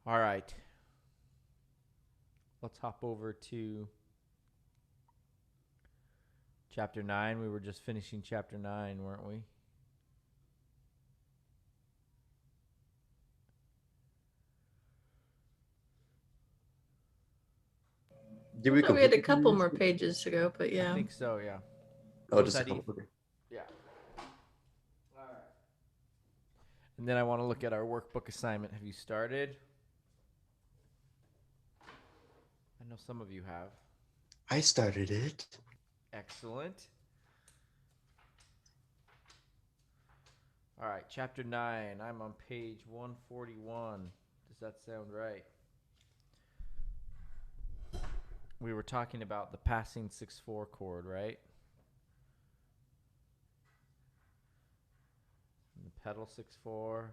All right. Let's hop over to chapter 9. We were just finishing chapter 9, weren't we? Did we I thought we had a complete couple the more pages to go, but I yeah. think so, yeah. Oh, just a Sadie? couple. Okay. Yeah. All right. And then I want to look at our workbook assignment. Have you started? I know some of you have. I started it. Excellent. All right, chapter 9. I'm on page 141. Does that sound right? We were talking about the passing 6/4 chord, right? And the pedal 6/4.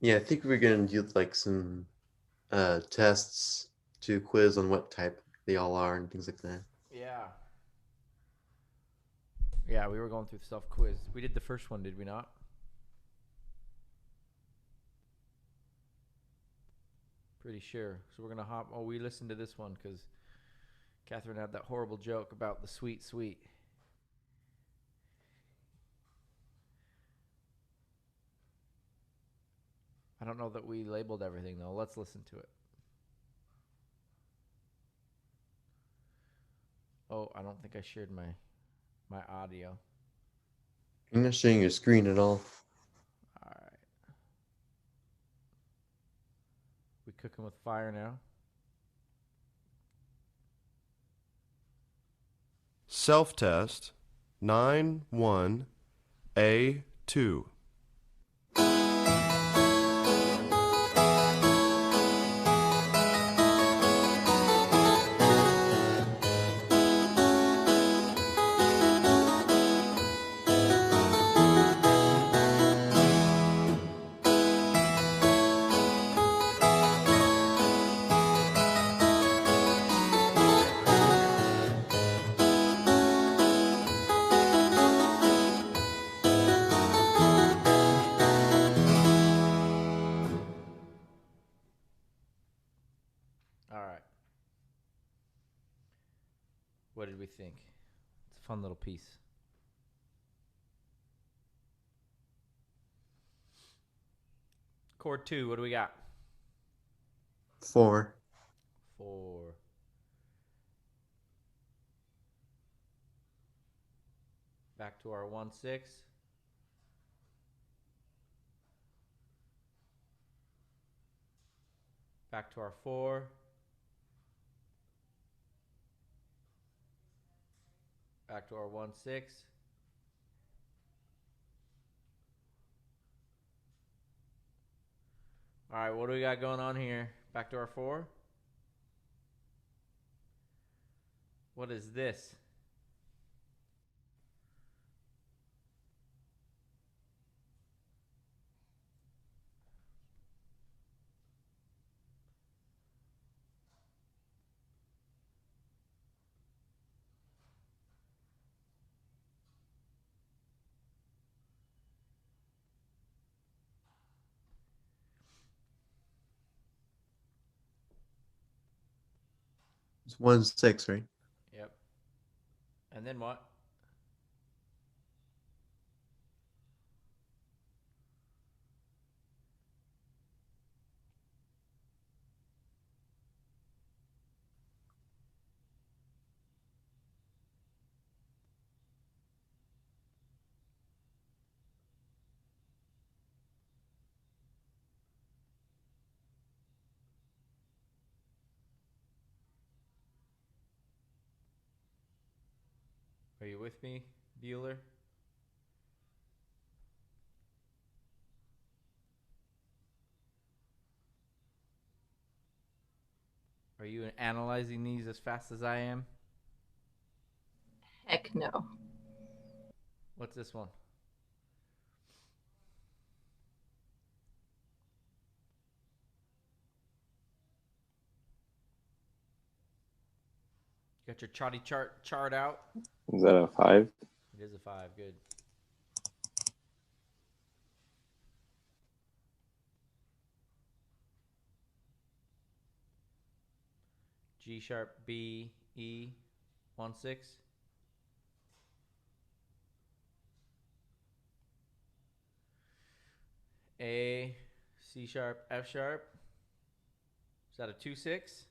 Yeah, I think we're gonna do like some tests to quiz on what type they all are and things like that. Yeah. Yeah, we were going through the self quiz. We did the first one, did we not? Pretty sure. So we're going to hop. Oh, we listened to this one because Catherine had that horrible joke about the sweet, sweet. I don't know that we labeled everything, though. Let's listen to it. Oh, I don't think I shared my audio. You're not showing your screen at all. All right. We cooking with fire now. Self-test 9-1A2. All right. What did we think? It's a fun little piece. Chord 2, what do we got? 4. 4. Back to our 1-6. Back to our 4. Back to our 1-6. All right, what do we got going on here? Back to our 4. What is this? It's 1-6, right? Yep. And then what? Are you with me, Bueller? Are you analyzing these as fast as I am? Heck no. What's this one? You got your chalty chart out? Is that a 5? It is a 5. Good. G sharp, B, E, 1-6. A, C sharp, F sharp. Is that a 2-6?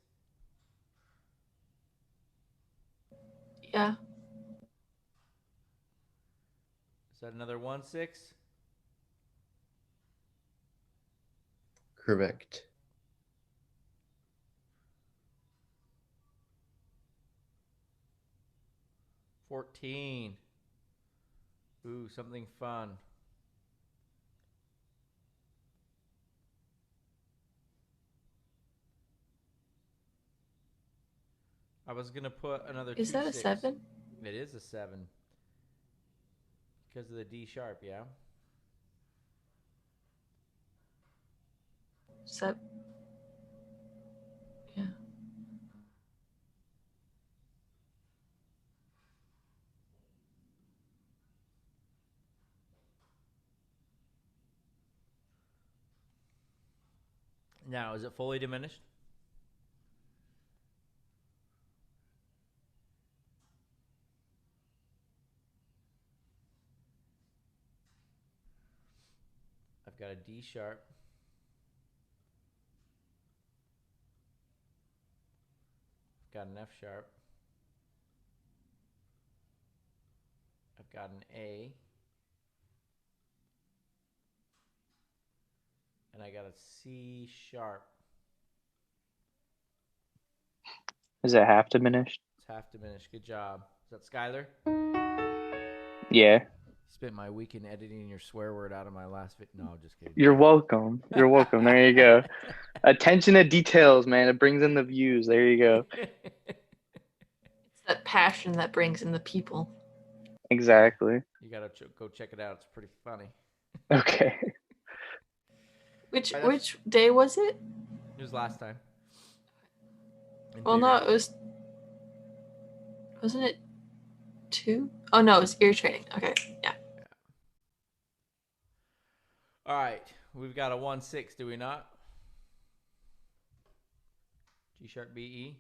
Yeah. Is that another 1-6? Correct. $14. Ooh, something fun. I was gonna put another 2-6. Is that a 7? It is a 7. Because of the D sharp, yeah? 7. Yeah. Now, is it fully diminished? I've got a D sharp. I've got an F sharp. I've got an A. And I got a C sharp. Is it half diminished? It's half diminished. Good job. Is that Skylar? Yeah. Spent my weekend editing your swear word out of my last video. No, just kidding. You're welcome. You're welcome. There you go. Attention to details, man. It brings in the views. There you go. It's that passion that brings in the people. Exactly. You gotta go check it out. It's pretty funny. Okay. Which day was it? It was last time. Well, no, it was. Wasn't it 2? Oh no, it was ear training. Okay, yeah. All right, we've got a 1-6, do we not? G sharp, B, E.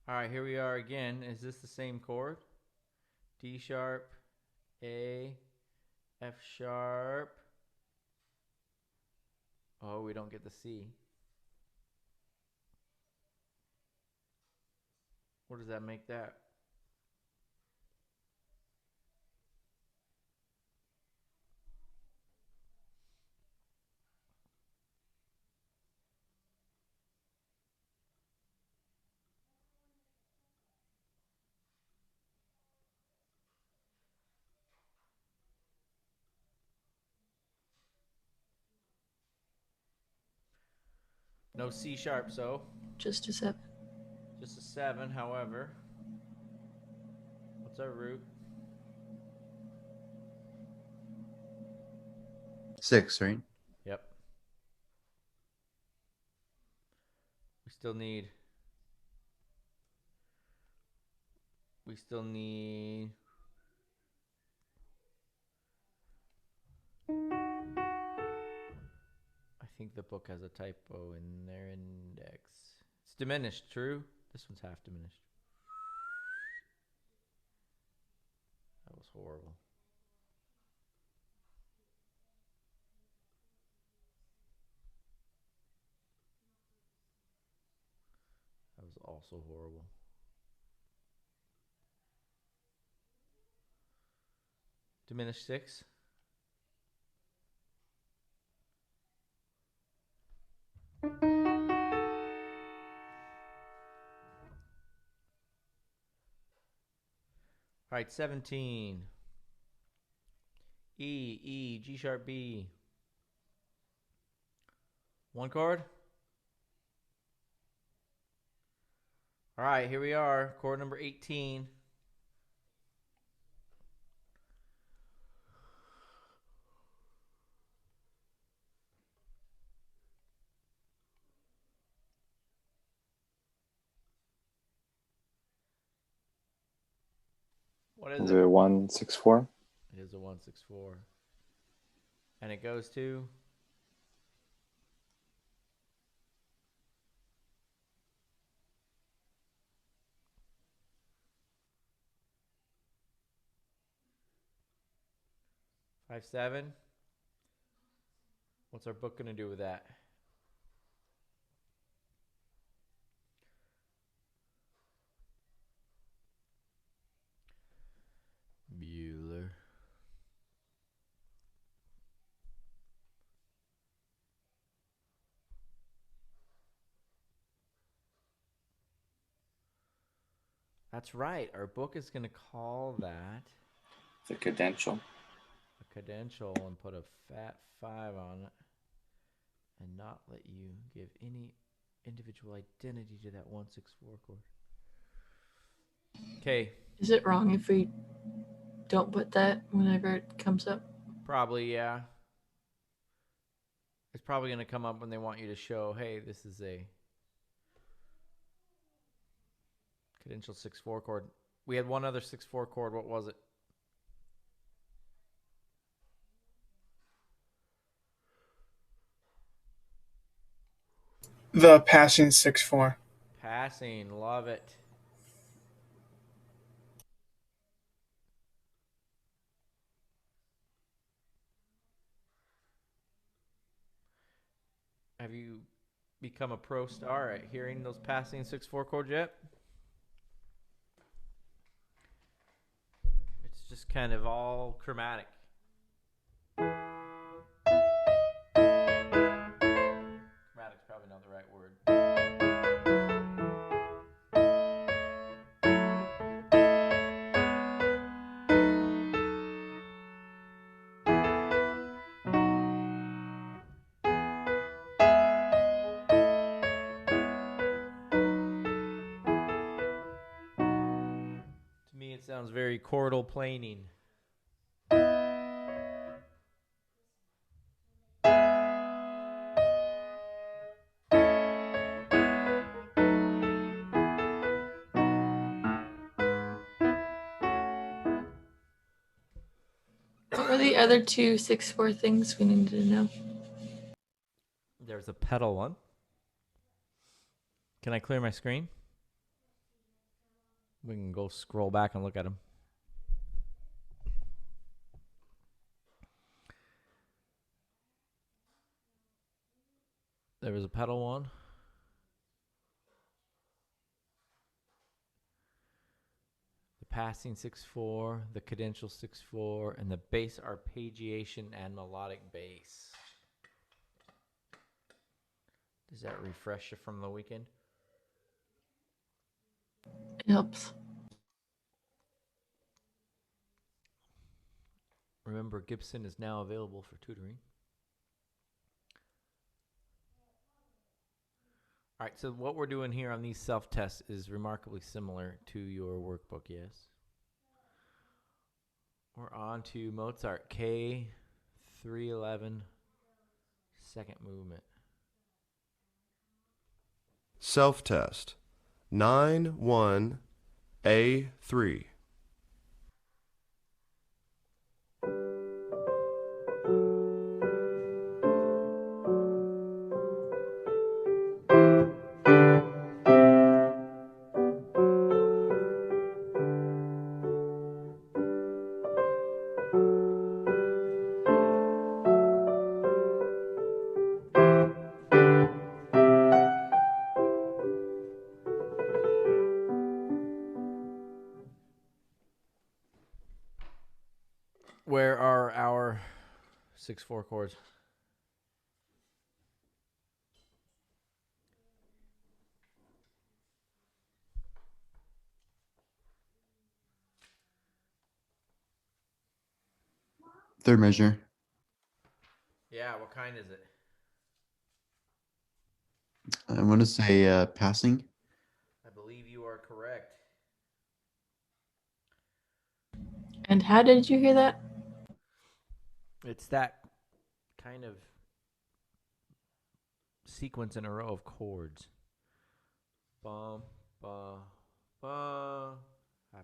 All right, here we are again. Is this the same chord? D sharp, A, F sharp. Oh, we don't get the C. What does that make that? No C sharp, so Just a 7. just a 7. However, what's our root? 6, right? Yep. We still need. I think the book has a typo in their index. It's diminished, true? This one's half diminished. That was horrible. That was also horrible. Diminished 6. All right, 17. E, G sharp, B. 1 chord. All right, here we are. Chord number 18. What is Is it? it 164? It is a 164. And it goes to? Five, 7. What's our book going to do with that? Bueller. That's right. Our book is going to call that The cadential. a cadential and put a fat 5 on it and not let you give any individual identity to that 164 chord. Okay. Is it wrong if we don't put that whenever it comes up? Probably, yeah. It's probably going to come up when they want you to show, hey, this is a cadential 6/4 chord. We had one other 6/4 chord. What was it? The passing 6/4. Passing. Love it. Have you become a pro star at hearing those passing 6/4 chords yet? It's just kind of all chromatic. Chromatic's probably not the right word. To me, it sounds very chordal planing. What were the other two 6/4 things we needed to know? There's a pedal one. Can I clear my screen? We can go scroll back and look at them. There was a pedal one. The passing 6/4, the cadential 6/4, and the bass arpeggiation and melodic bass. Does that refresh you from the weekend? It helps. Remember, Gibson is now available for tutoring. All right, so what we're doing here on these self-tests is remarkably similar to your workbook, yes? We're on to Mozart K311, second movement. Self-test 9-1-A3. Where are our 6/4 chords? Third measure. Yeah, what kind is it? I'm going to say passing. I believe you are correct. And how did you hear that? It's that kind of sequence in a row of chords. Bum, ba, ba.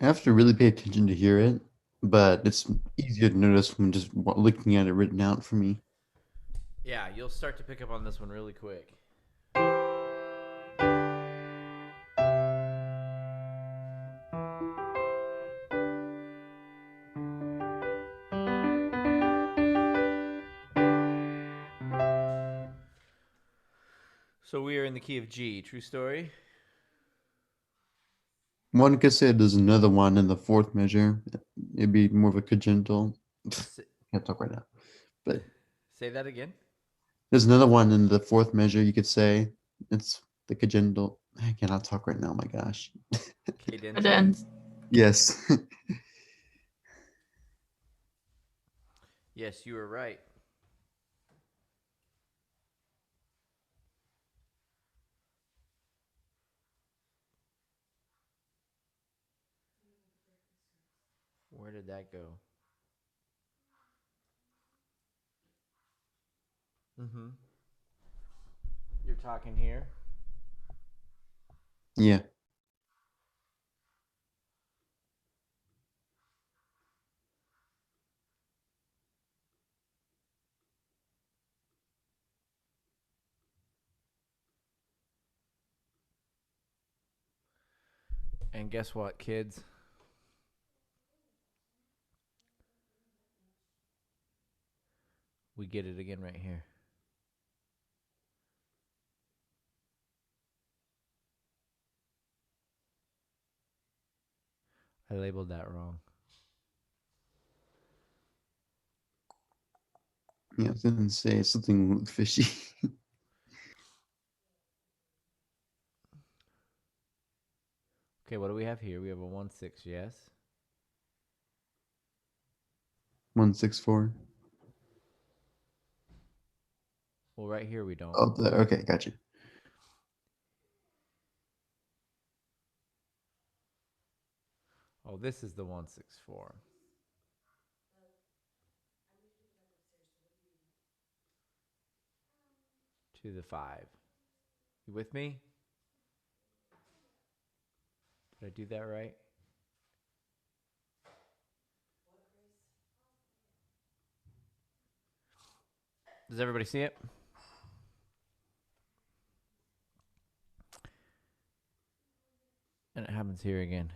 I have to really pay attention to hear it, but it's easier to notice when just looking at it written out for me. Yeah, you'll start to pick up on this one really quick. So we are in the key of G. True story? One could say there's another one in the fourth measure. It'd be more of a congenital. Can't talk right now. But Say that again. there's another one in the fourth measure, you could say. It's the congenital. I cannot talk right now, my gosh. Cadential. Cadence. Yes. Yes, you were right. Where did that go? Mm-hmm. You're talking here? Yeah. And guess what, kids? We get it again right here. I labeled that wrong. Yeah, I was going to say something fishy. Okay, what do we have here? We have a 1-6, yes? 164. Well, right here we don't. Oh, okay, gotcha. Oh, this is the 1-6-4. To the 5. You with me? Did I do that right? Does everybody see it? And it happens here again.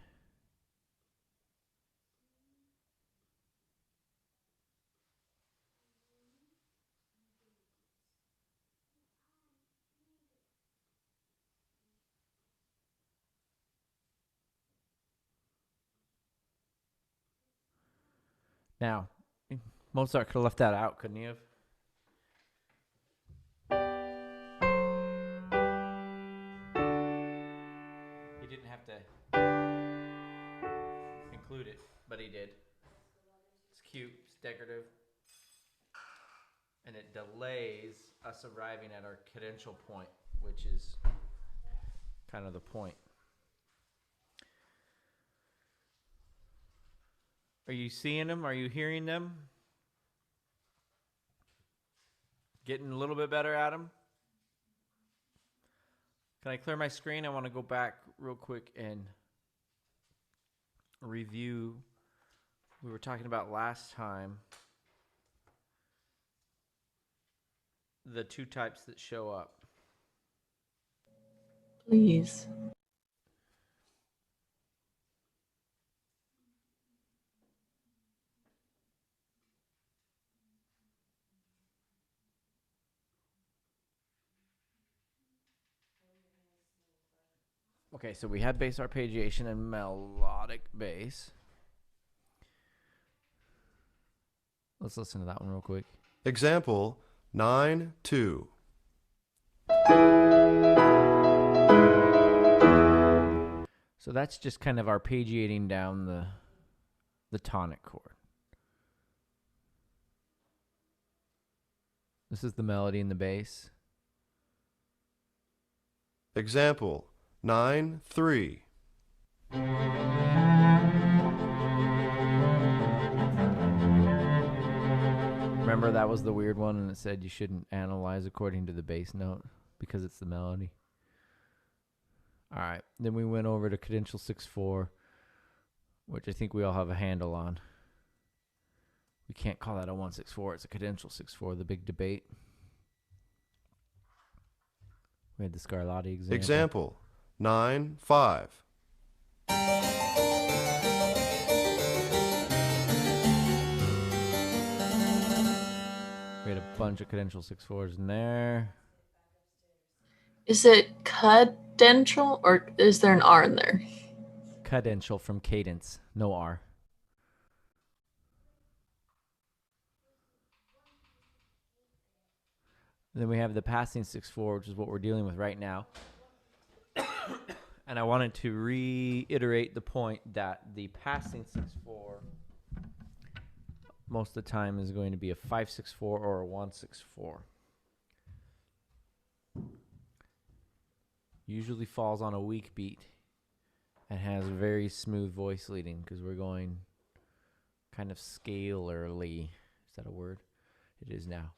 Now, Mozart could have left that out, couldn't he have? He didn't have to include it, but he did. It's cute, it's decorative, and it delays us arriving at our cadential point, which is kind of the point. Are you seeing them? Are you hearing them? Getting a little bit better at them? Can I clear my screen? I want to go back real quick and review we were talking about last time. The two types that show up. Please. Okay, so we had bass arpeggiation and melodic bass. Let's listen to that one real quick. Example 9-2. So that's just kind of arpeggiating down the tonic chord. This is the melody and the bass. Example 9-3. Remember that was the weird one and it said you shouldn't analyze according to the bass note because it's the melody. All right, then we went over to cadential 6/4. which I think we all have a handle on. We can't call that a 1/64. It's a cadential 6/4. The big debate. We had the Scarlatti example. Example 9-5. We had a bunch of cadential 6/4s in there. Is it cadential or is there an R in there? Cadential from cadence, no R. Then we have the passing 6/4, which is what we're dealing with right now. And I wanted to reiterate the point that the passing 6/4 most of the time is going to be a 5/64 or a 1/64. Usually falls on a weak beat and has very smooth voice leading because we're going kind of scalarly. Is that a word? It is now.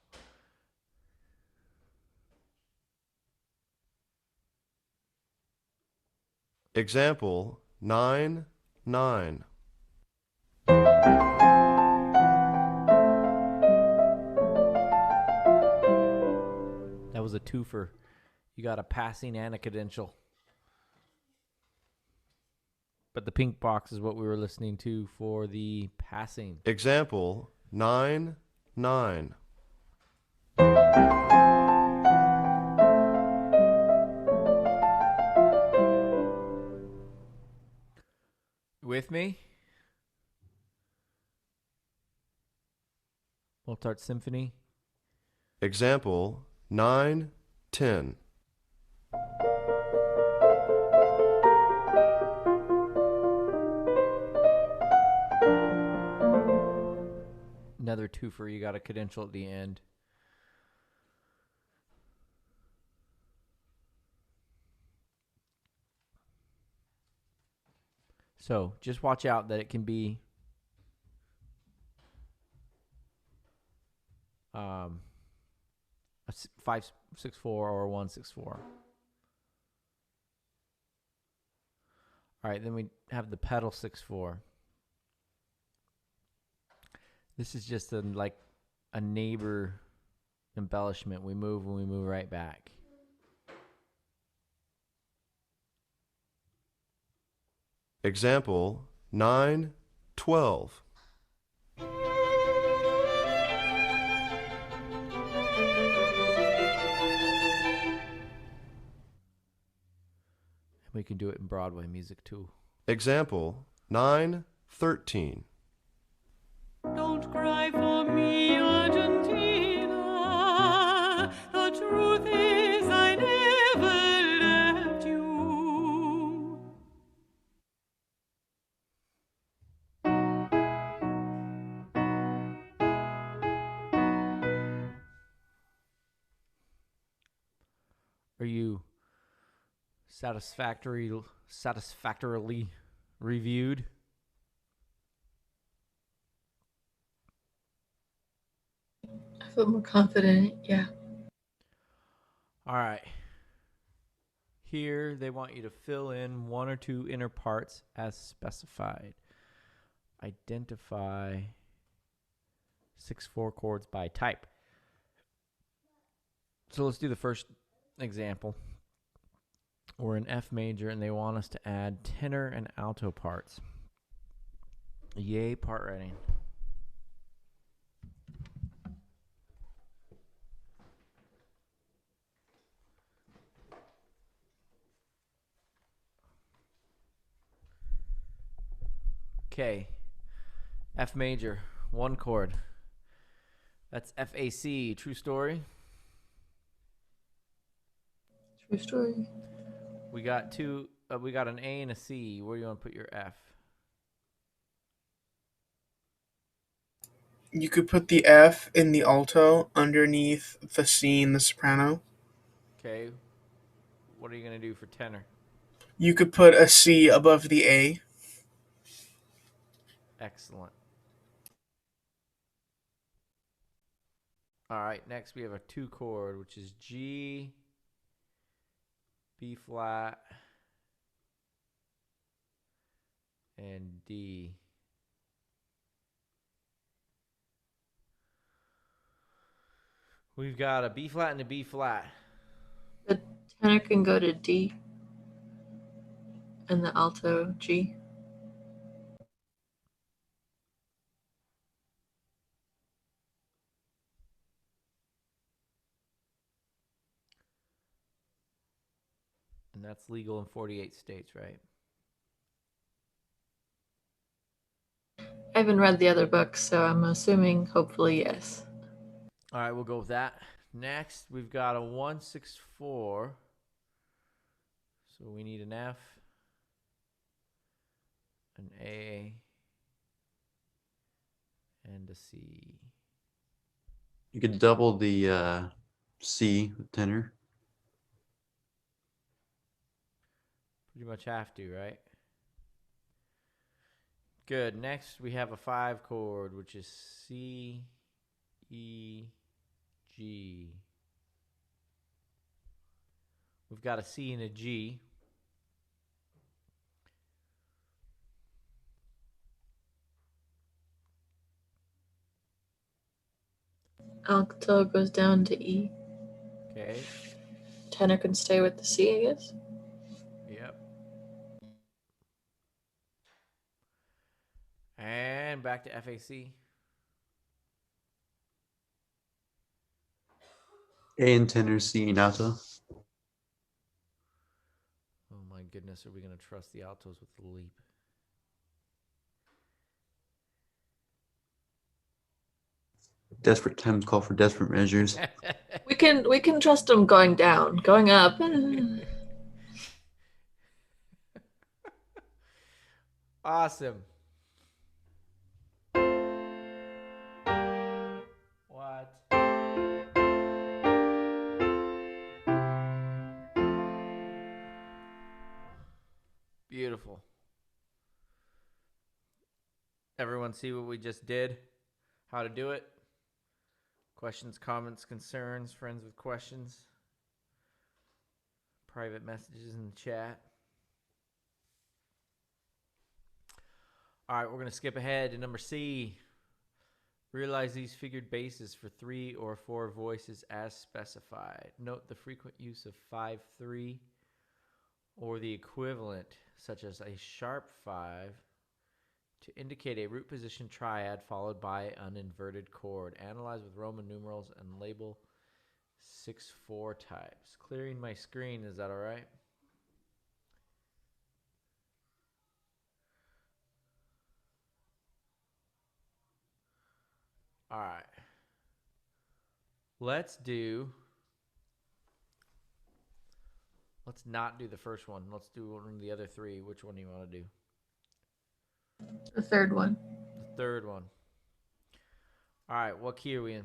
Example 9-9. That was a twofer. You got a passing and a cadential. But the pink box is what we were listening to for the passing. Example 9-9. With me? Mozart Symphony. Example 9-10. Another twofer. You got a cadential at the end. So just watch out that it can be a 5/64 or a 1/64. All right, then we have the pedal 6/4. This is just like a neighbor embellishment. We move and we move right back. Example 9-12. We can do it in Broadway music too. Example 9-13. Don't cry for me, Argentina. The truth is I never left you. Are you satisfactorily reviewed? I feel more confident. Yeah. All right. Here, they want you to fill in one or two inner parts as specified. Identify 6/4 chords by type. So let's do the first example. We're in F major, and they want us to add tenor and alto parts. Yay, part writing. Okay, F major, one chord. That's FAC, true story. True story. We got two. We got an A and a C. Where do you want to put your F? You could put the F in the alto underneath the C in the soprano. Okay. What are you gonna do for tenor? You could put a C above the A. Excellent. All right. Next, we have a two chord, which is G, B flat, and D. We've got a B flat and a B flat. The tenor can go to D and the alto G. And that's legal in 48 states, right? I haven't read the other books, so I'm assuming hopefully yes. All right, we'll go with that. Next, we've got a 1-6-4. So we need an F, an A, and a C. You could double the C tenor. Pretty much have to, right? Good. Next, we have a 5 chord, which is C, E, G. We've got a C and a G. Alto goes down to E. Okay. Tenor can stay with the C, I guess. Yep. And back to FAC. A in tenor, C in alto. Oh my goodness, are we going to trust the altos with the leap? Desperate times call for desperate measures. We can trust them going down, going up. Awesome. What? Beautiful. Everyone see what we just did? How to do it? Questions, comments, concerns, friends with questions, private messages in the chat. All right, we're going to skip ahead to number C. Realize these figured basses for 3 or 4 voices as specified. Note the frequent use of 5-3 or the equivalent, such as a sharp 5, to indicate a root position triad followed by an inverted chord. Analyze with Roman numerals and label 6-4 types. Clearing my screen, is that all right? All right. Let's not do the first one. Let's do one of the other 3. Which one do you want to do? The third one. The third one. All right, what key are we in?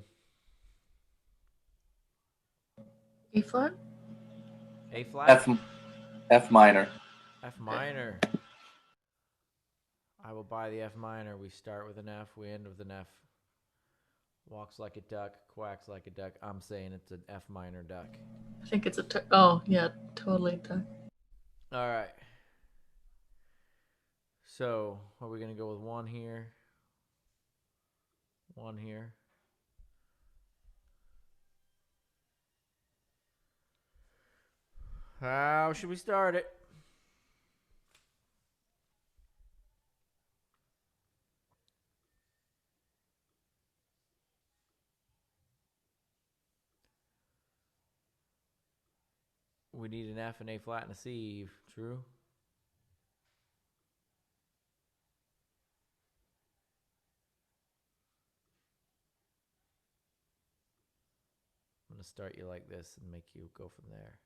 E flat? A flat? F minor. F minor. I will buy the F minor. We start with an F, we end with an F. Walks like a duck, quacks like a duck. I'm saying it's an F minor duck. I think it's oh, yeah, totally duck. All right. So, are we going to go with 1 here? 1 here. How should we start it? We need an F, an A flat, and a C. True? I'm going to start you like this and make you go from there.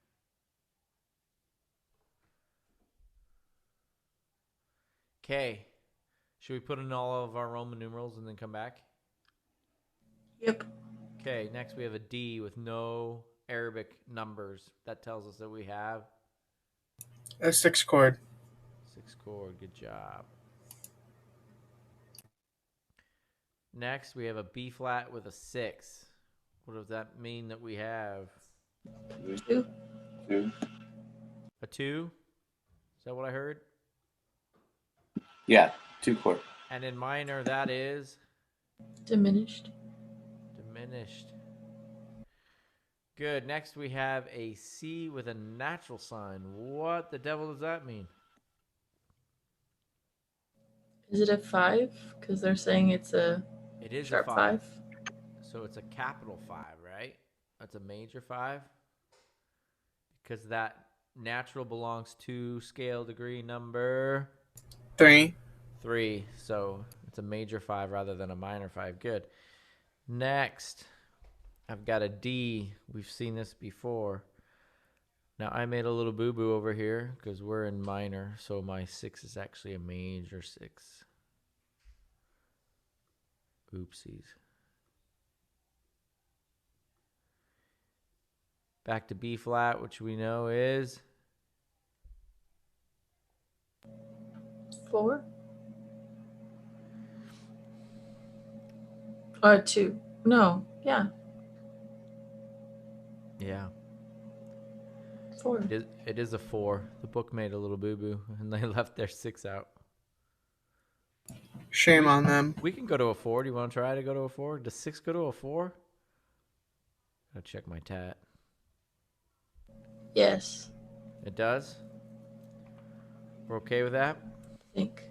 Okay. Should we put in all of our Roman numerals and then come back? Yep. Okay, next we have a D with no Arabic numbers. That tells us that we have A 6 chord. 6 chord. Good job. Next we have a B flat with a 6. What does that mean that we have? 2. 2. A 2? Is that what I heard? Yeah, 2-chord. And in minor, that is Diminished. diminished. Good. Next, we have a C with a natural sign. What the devil does that mean? Is it a 5? Because they're saying it's a It is sharp a 5. So it's a capital 5, right? That's a major 5. Because that natural belongs to scale degree number 3. 3. So it's a major 5 rather than a minor 5. Good. Next, I've got a D. We've seen this before. Now, I made a little boo-boo over here because we're in minor. So my 6 is actually a major 6. Oopsies. Back to B flat, which we know is 4? 2. No. Yeah. 4. It is a 4. The book made a little boo-boo, and they left their 6 out. Shame on them. We can go to a 4. Do you want to try to go to a 4? Does 6 go to a 4? Gotta check my tat. Yes. It does? We're okay with that? I think.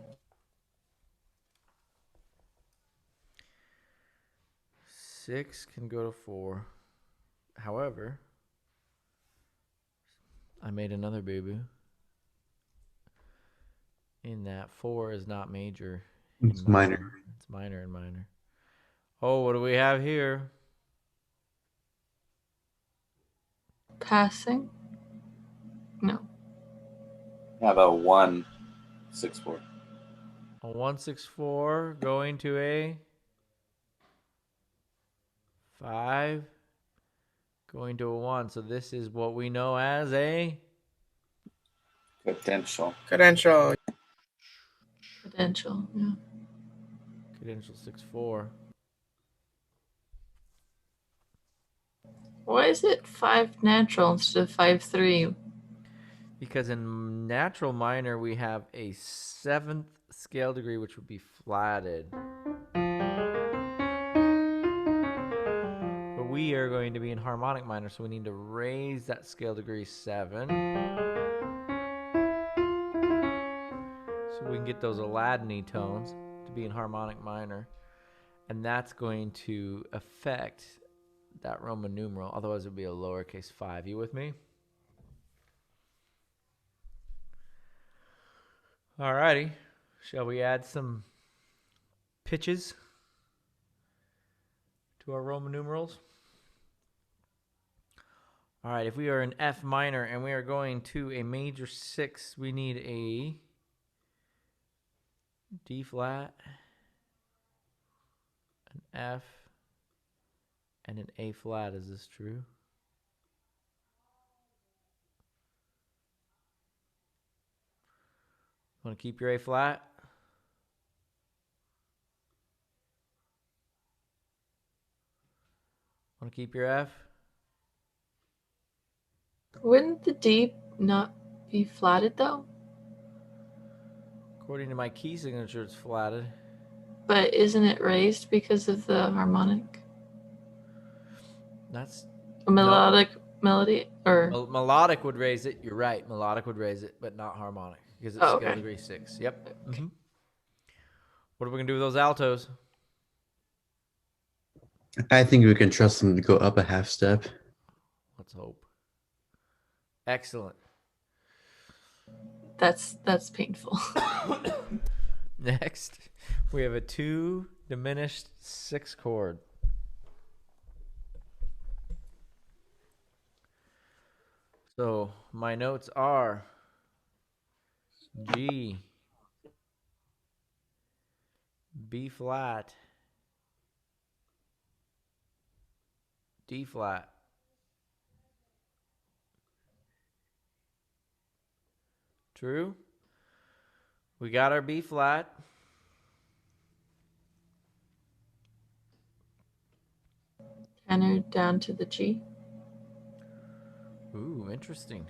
6 can go to 4. However, I made another boo-boo. In that 4 is not major. It's minor. It's minor and minor. Oh, what do we have here? Passing? No. How about 1, 6, 4? A 164 going to a 5 going to a 1. So this is what we know as a Cadential. Credential. Credential. Yeah. cadential 6/4. Why is it 5 natural instead of 5/3? Because in natural minor we have a 7th scale degree, which would be flatted. But we are going to be in harmonic minor, so we need to raise that scale degree 7. So we can get those Aladdin-y tones to be in harmonic minor. And that's going to affect that Roman numeral. Otherwise, it would be a lowercase 5. You with me? Alrighty. Shall we add some pitches to our Roman numerals? All right, if we are in F minor and we are going to a major 6, we need a D flat, an F, and an A flat. Is this true? Want to keep your A flat? Want to keep your F? Wouldn't the D not be flatted though? According to my key signature, it's flatted. But isn't it raised because of the harmonic? That's A melodic melody or melodic would raise it. You're right. Melodic would raise it, but not harmonic because it's scale degree 6. Yep. Okay. What are we gonna do with those altos? I think we can trust them to go up a half step. Let's hope. Excellent. that's painful. Next, we have a 2 diminished 6 chord. So my notes are G, B flat, D flat, true. We got our B flat. Tenor down to the G. Ooh, interesting.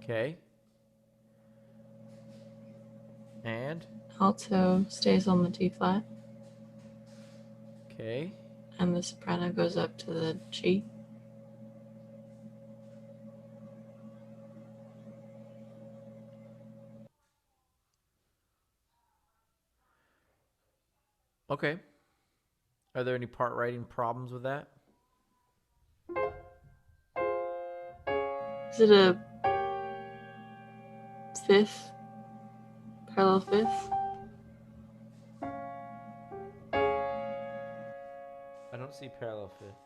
Okay. And? Alto stays on the D flat, Okay. and the soprano goes up to the G. Okay. Are there any part writing problems with that? Is it a fifth? Parallel fifth? I don't see parallel fifth.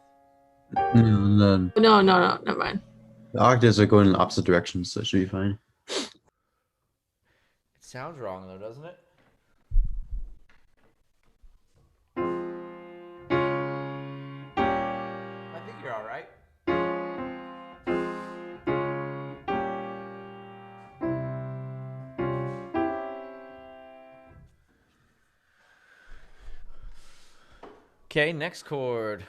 No, No, never mind. the octaves are going in opposite directions, so it should be fine. It sounds wrong, though, doesn't it? I think you're all right. Okay, next chord.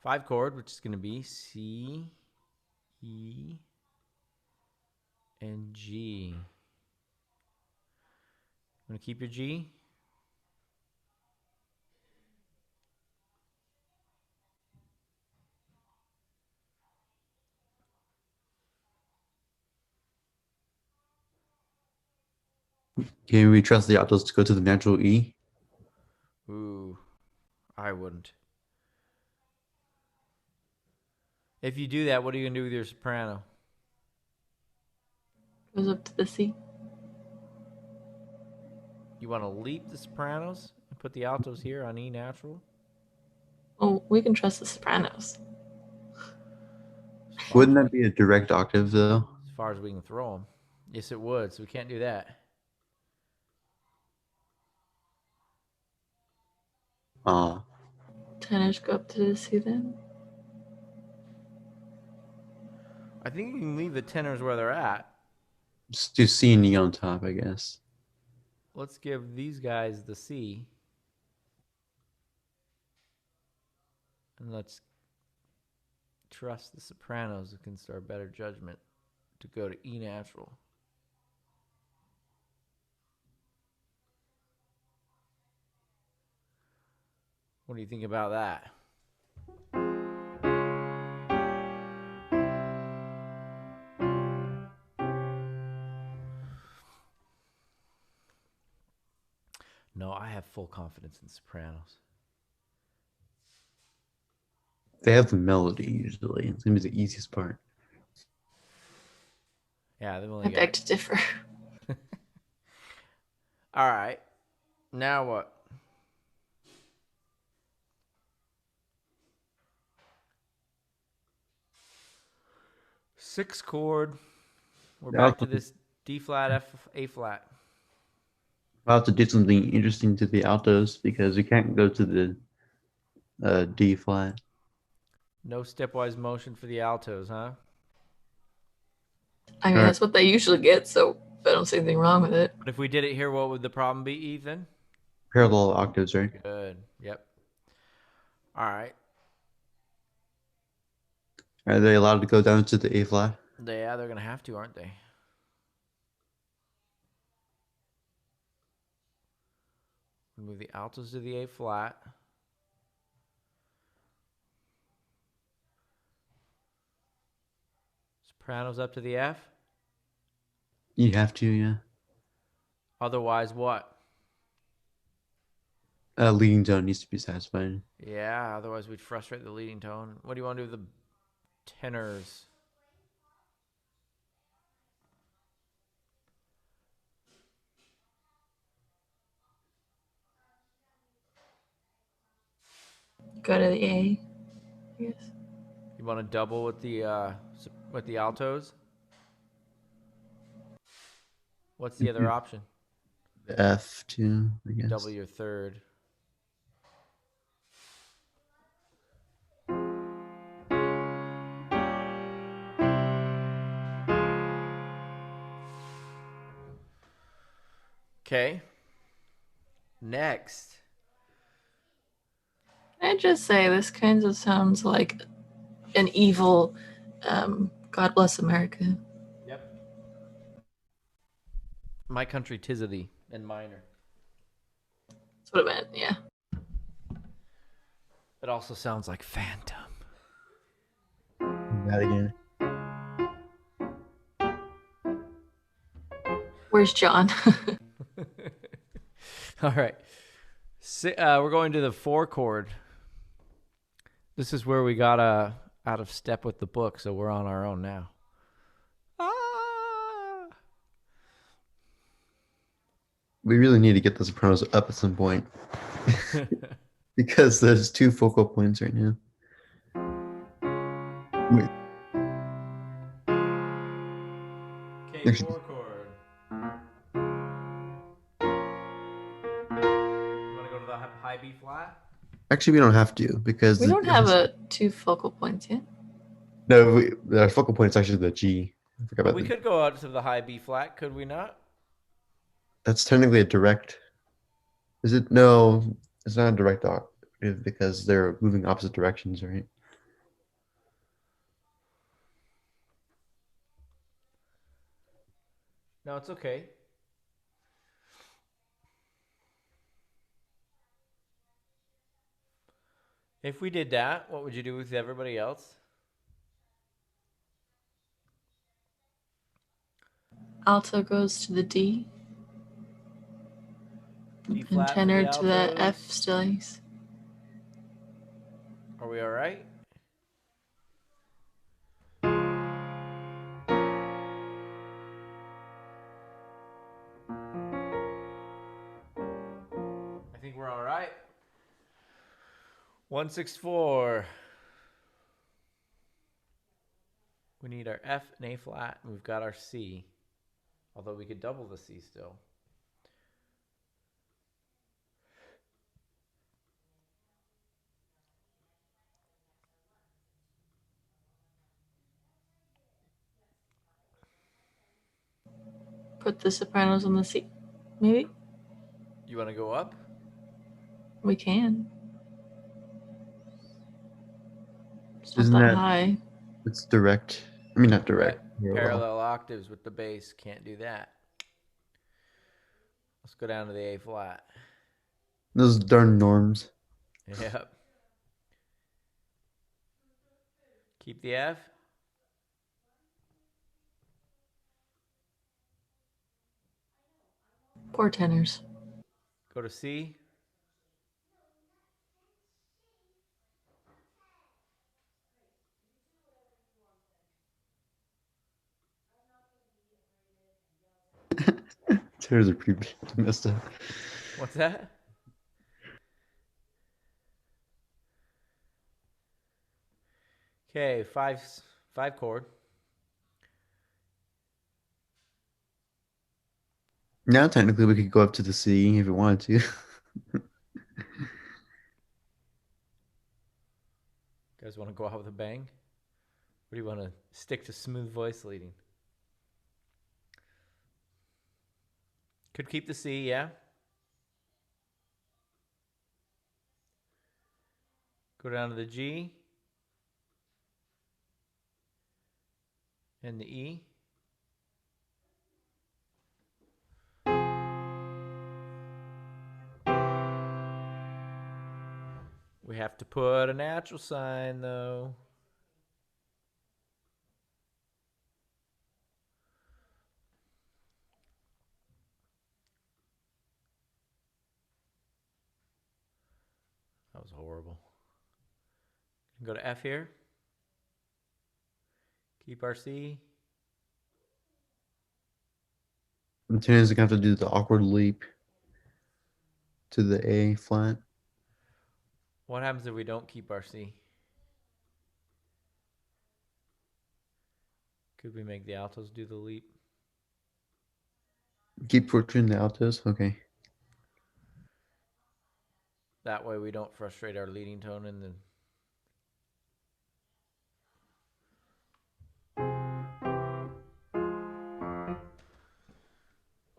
Five chord, which is going to be C, E, and G. You want to keep your G? Can we trust the altos to go to the natural E? Ooh, I wouldn't. If you do that, what are you going to do with your soprano? Goes up to the C. You want to leap the sopranos and put the altos here on E natural? Oh, we can trust the sopranos. Wouldn't that be a direct octave, though? As far as we can throw them. Yes, it would, so we can't do that. Tenors go up to the C then. I think you can leave the tenors where they're at. Just do C and E on top, I guess. Let's give these guys the C. And let's trust the sopranos against our better judgment to go to E natural. What do you think about that? No, I have full confidence in sopranos. They have the melody usually. It's gonna be the easiest part. Yeah, they've I only beg got... to differ. All right. Now what? Sixth chord. We're back to this D flat, F, A flat. We'll have to do something interesting to the altos because we can't go to the D flat. No stepwise motion for the altos, huh? I mean, Alright. that's what they usually get, so I don't see anything wrong with it. But if we did it here, what would the problem be, Ethan? Parallel octaves, right? Good. Yep. All right. Are they allowed to go down to the A flat? Yeah, they're going to have to, aren't they? Move the altos to the A flat. Sopranos up to the F. You have to, yeah. Otherwise, what? Leading tone needs to be satisfied. Yeah, otherwise we'd frustrate the leading tone. What do you want to do with the tenors? Go to the A, I guess. You want to double with the altos? What's the other option? The F too, I guess. Double your third. Okay. Next. Can I just say this kind of sounds like an evil God Bless America. Yep. My country, 'tis of thee, and minor. That's what it meant, yeah. It also sounds like Phantom. That again. Where's John? All right. We're going to the 4 chord. This is where we got out of step with the book, so we're on our own now. Ah! We really need to get the sopranos up at some point because there's 2 focal points right now. Wait. Okay, 4 chord. You want to go to the high B flat? Actually, we don't have to because We don't have 2 focal points yet. No, our focal point is actually the G. I forgot about We could go out to the high B flat, could we not? That's technically a direct. Is it? No, it's not a direct octave because they're moving opposite directions, right? No, it's okay. If we did that, what would you do with everybody else? Alto goes to the D. D And flat for tenor the to the altos. F stills. Are we all right? I think we're all right. 164. We need our F and A flat, and we've got our C. Although we could double the C still. Put the sopranos on the C. Maybe? You want to go up? We can. It's not Isn't that that high. It's direct? I mean, not direct. Parallel octaves with the bass. Can't do that. Let's go down to the A flat. Those darn norms. Yep. Keep the F. Poor tenors. Go to C. Tenors are pretty messed up. What's that? Okay, 5 chord. Now, technically, we could go up to the C if we wanted to. You guys want to go out with a bang? Or do you want to stick to smooth voice leading? Could keep the C, yeah? Go down to the G. And the E. We have to put a natural sign, though. That was horrible. Go to F here. Keep our C. And tenors are going to have to do the awkward leap to the A flat. What happens if we don't keep our C? Could we make the altos do the leap? Keep torturing the altos? Okay. That way we don't frustrate our leading tone in the...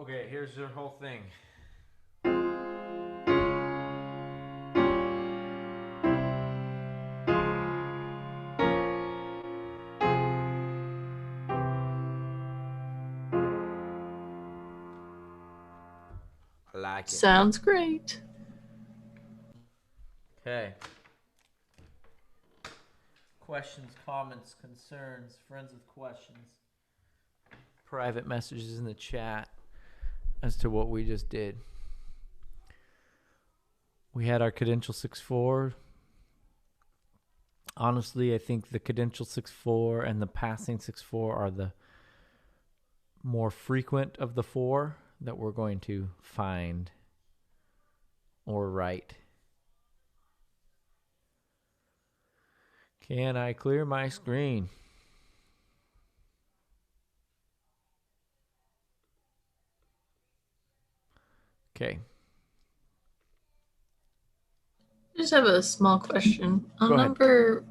Okay, here's your whole thing. like it. Sounds great. Okay. Questions, comments, concerns, friends with questions. Private messages in the chat as to what we just did. We had our cadential 6/4. Honestly, I think the cadential 6/4 and the passing 6/4 are the more frequent of the four that we're going to find or write. Can I clear my screen? Okay. I just have a small question. On Go ahead. number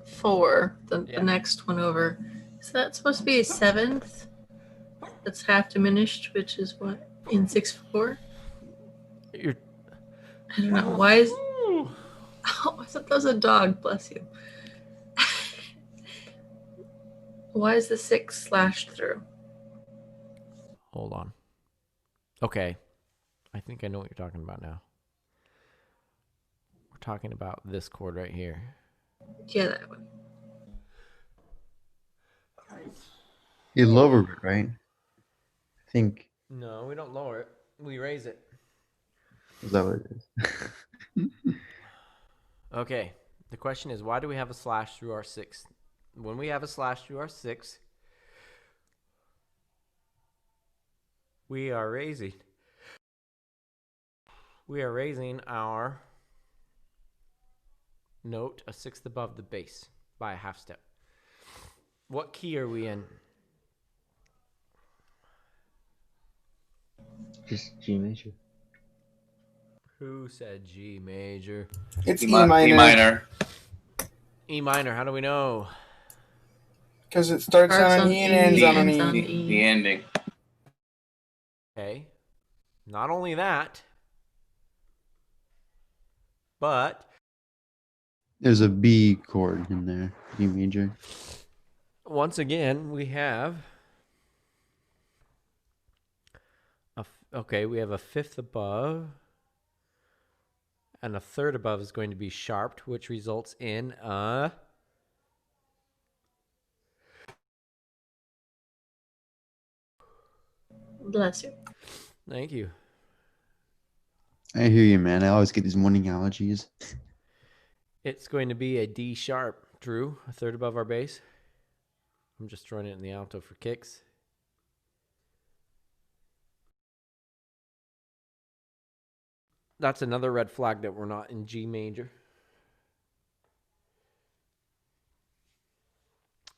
4, the Yeah. next one over, is that supposed to be a seventh? That's half diminished, which is what? In 6/4? You're I don't know. Why is. Oh, I thought that was a dog. Bless you. Why is the 6 slashed through? Hold on. Okay. I think I know what you're talking about now. We're talking about this chord right here. Yeah, that one. You lower it, right? I think. No, we don't lower it. We raise it. Is that what it is? Okay. The question is, why do we have a slash through our 6? When we have a slash through our 6, we are raising our note a sixth above the bass by a half step. What key are we in? Just G major. Who said G major? It's E E minor. minor. E minor. How do we know? Because it starts on an E and ends on an ends on E. E. The ending. Okay. Not only that, but There's a B chord in there. B major. once again, we have we have a fifth above, and a third above is going to be sharped, which results in a Bless you. thank you. I hear you, man. I always get these morning allergies. It's going to be a D sharp, Drew, a third above our bass. I'm just throwing it in the alto for kicks. That's another red flag that we're not in G major.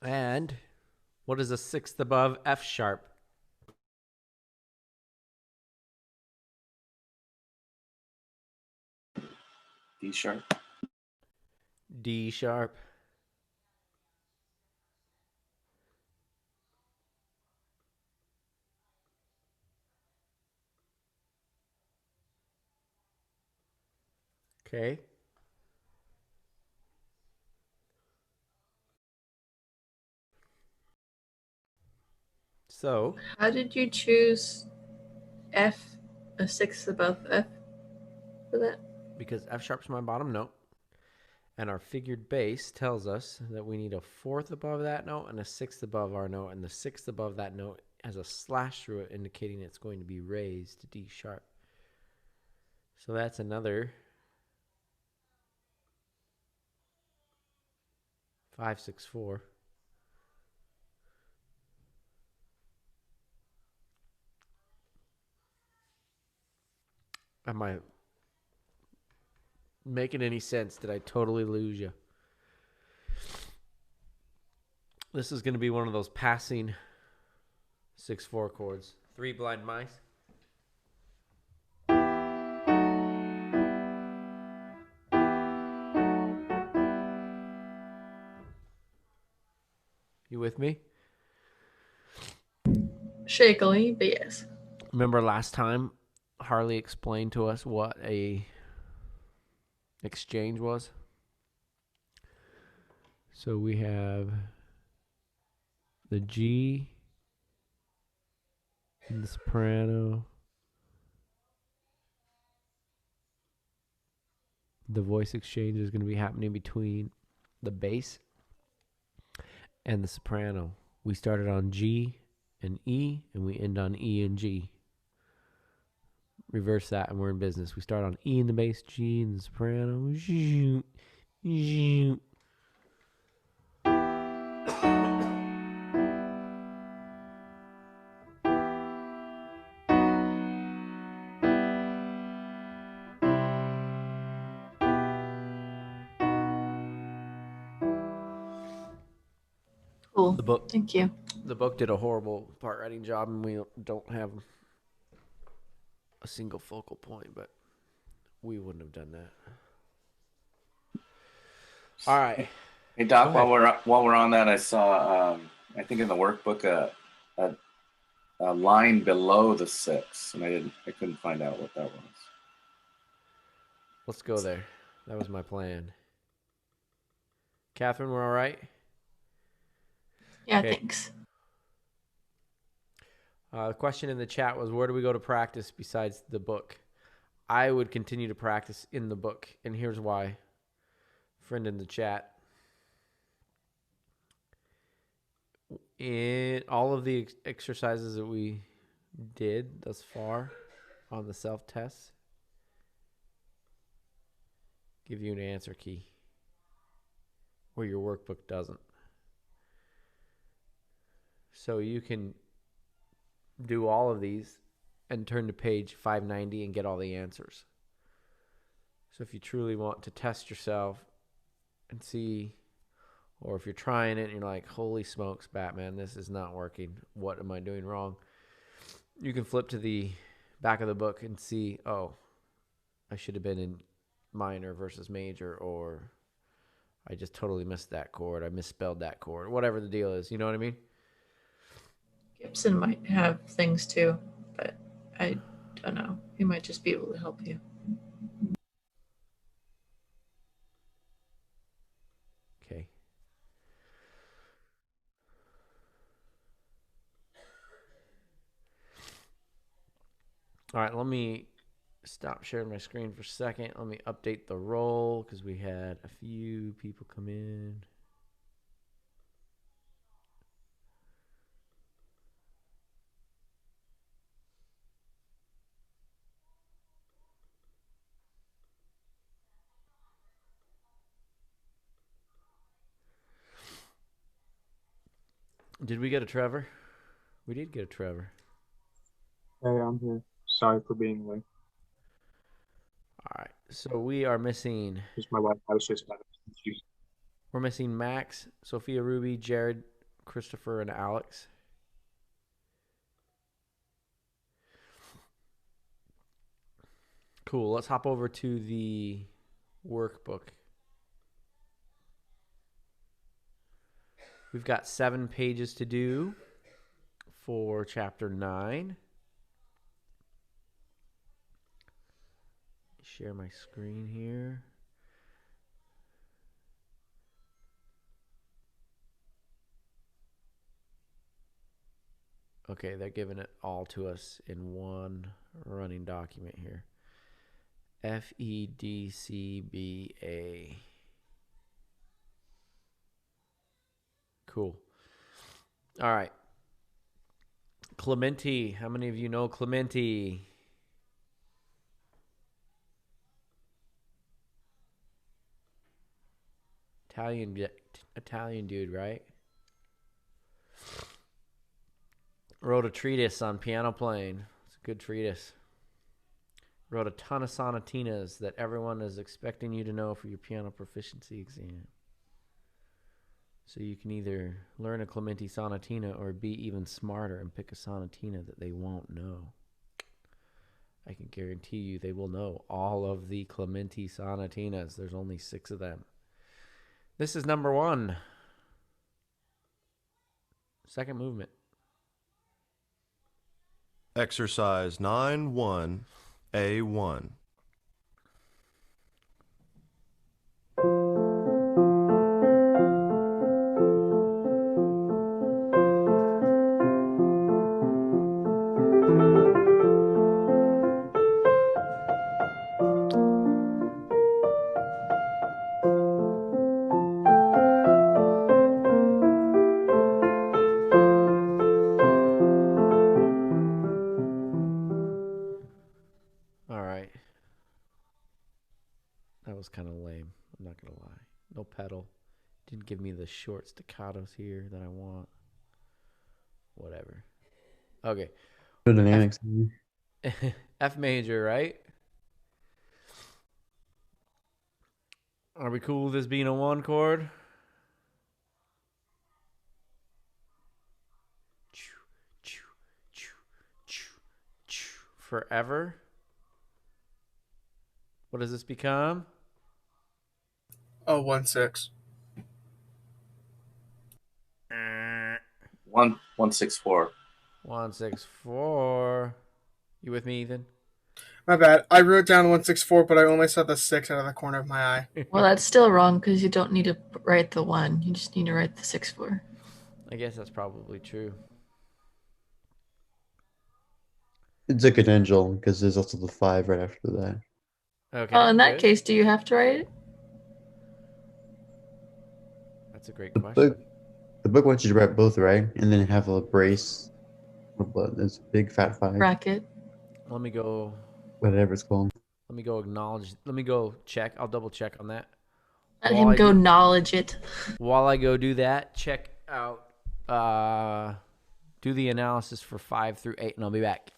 And what is a sixth above F sharp? D sharp. D sharp. Okay. So, How did you choose F, a 6 above F for that? because F sharp's my bottom note, and our figured bass tells us that we need a fourth above that note and a sixth above our note, and the sixth above that note has a slash through it, indicating it's going to be raised to D sharp. So that's another 5, 6, 4. Am I making any sense? Did I totally lose you? This is going to be one of those passing 6/4 chords. 3 blind mice. You with me? Shakily, but yes. Remember last time Harley explained to us what a exchange was? So we have the G and the soprano the voice exchange is going to be happening between the bass and the soprano. We started on G and E, and we end on E and G. Reverse that, and we're in business. We start on E in the bass, G in the soprano. Cool. The book. Thank you. The book did a horrible part writing job, and we don't have a single focal point, but we wouldn't have done that. All right. Hey Doc, Go while we're on that, I saw I think in the workbook a line below the 6, and I couldn't find out what that was. Let's go there. That was my plan. Catherine, we're all right? Yeah, Okay. thanks. The question in the chat was, where do we go to practice besides the book? I would continue to practice in the book, and here's why. Friend in the chat. In all of the exercises that we did thus far on the self-test, give you an answer key where your workbook doesn't. So you can do all of these and turn to page 590 and get all the answers. So if you truly want to test yourself and see, or if you're trying it and you're like, holy smokes, Batman, this is not working. What am I doing wrong? You can flip to the back of the book and see, oh, I should have been in minor versus major, or I just totally missed that chord. I misspelled that chord, whatever the deal is. You know what I mean? Gibson might have things too, but I don't know. He might just be able to help you. Okay. All right, let me stop sharing my screen for a second. Let me update the roll because we had a few people come in. Did we get a Trevor? We did get a Trevor. Hey, I'm here. Sorry for being late. All right, so we are missing. Just my wife. I was just about to. We're missing Max, Sophia Ruby, Jared, Christopher, and Alex. Cool. Let's hop over to the workbook. We've got 7 pages to do for chapter 9. Share my screen here. Okay, they're giving it all to us in one running document here. FEDCBA. Cool. All right. Clementi. How many of you know Clementi? Italian dude, right? Wrote a treatise on piano playing. It's a good treatise. Wrote a ton of sonatinas that everyone is expecting you to know for your piano proficiency exam. So you can either learn a Clementi sonatina or be even smarter and pick a sonatina that they won't know. I can guarantee you they will know all of the Clementi sonatinas. There's only 6 of them. This is number 1. Second movement. Exercise 9-1A1. pedal. Didn't give me the short staccatos here that I want. Whatever. Okay. No dynamics. F major, right? Are we cool with this being a 1 chord? Forever. What does this become? Oh, 1/6. 164. 164. You with me, Ethan? My bad. I wrote down 1/64, but I only saw the 6 out of the corner of my eye. Well, that's still wrong because you don't need to write the 1. You just need to write the 6/4. I guess that's probably true. It's a potential because there's also the 5 right after that. Okay. Well, in that good. case, do you have to write it? That's a great The question. book wants you to write both, right? And then have a brace. It's a big fat 5. Bracket. Let me go. Whatever it's called. Let me go acknowledge. Let me go check. I'll double check on that. Let him go knowledge it. While I go do that, check out. Do the analysis for 5 through 8, and I'll be back.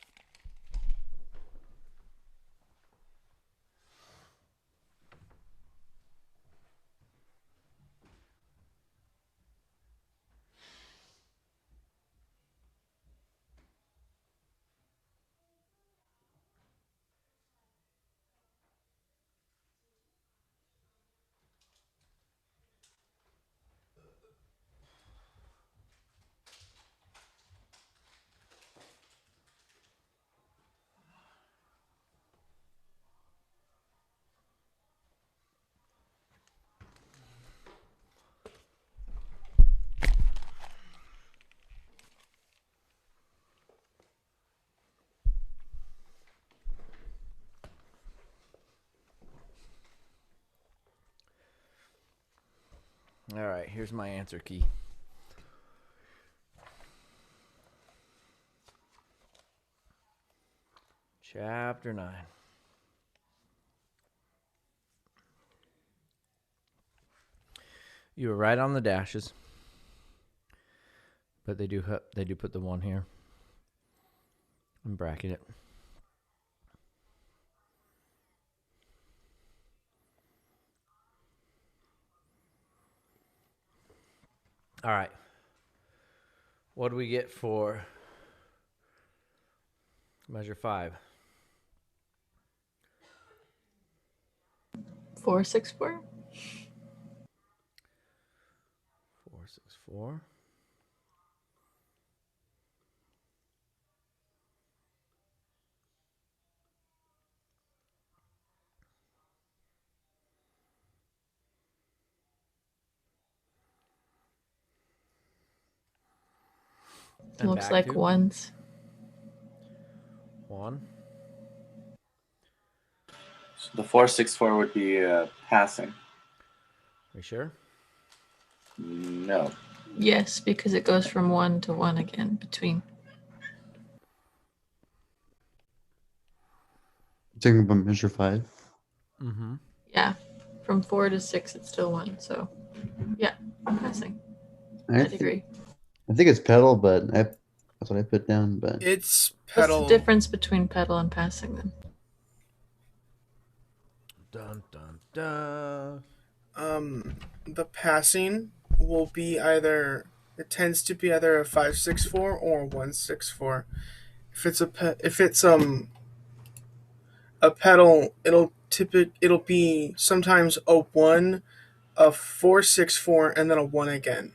All right, here's my answer key. Chapter 9. You were right on the dashes, but they do put the 1 here and bracket it. All right. What do we get for measure 5? 4/6/4. 4/6/4. And Looks back like to 1s. 1. So the 464 would be passing. Are you sure? No. Yes, because it goes from 1 to 1 again between. Talking about measure 5. Mm-hmm. Yeah, from 4 to 6, it's still 1. So, yeah, passing. I I'd agree. I think it's pedal, but that's what I put down. But It's What's pedal. the difference between pedal and passing then? Dun dun dun. The passing will be it tends to be either a 5/6/4 or a 1/6/4. If it's a pedal, it'll be sometimes a 1, a 4/6/4, and then a 1 again.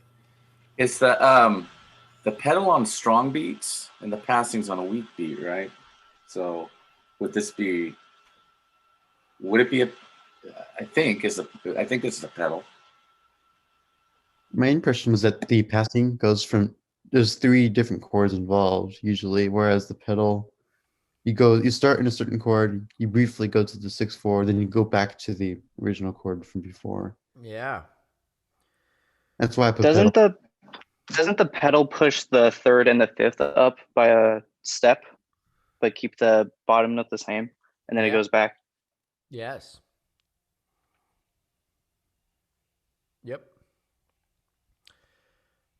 It's the pedal on strong beats and the passing's on a weak beat, right? So would this be? Would it be a? I think this is a pedal. my impression was that the passing goes from there's 3 different chords involved usually, whereas the pedal you start in a certain chord, you briefly go to the 6/4, then you go back to the original chord from before. Yeah. That's why I put pedal. Doesn't the pedal push the 3rd and the 5th up by a step, but keep the bottom note the same, and then it Yeah. goes back? Yes.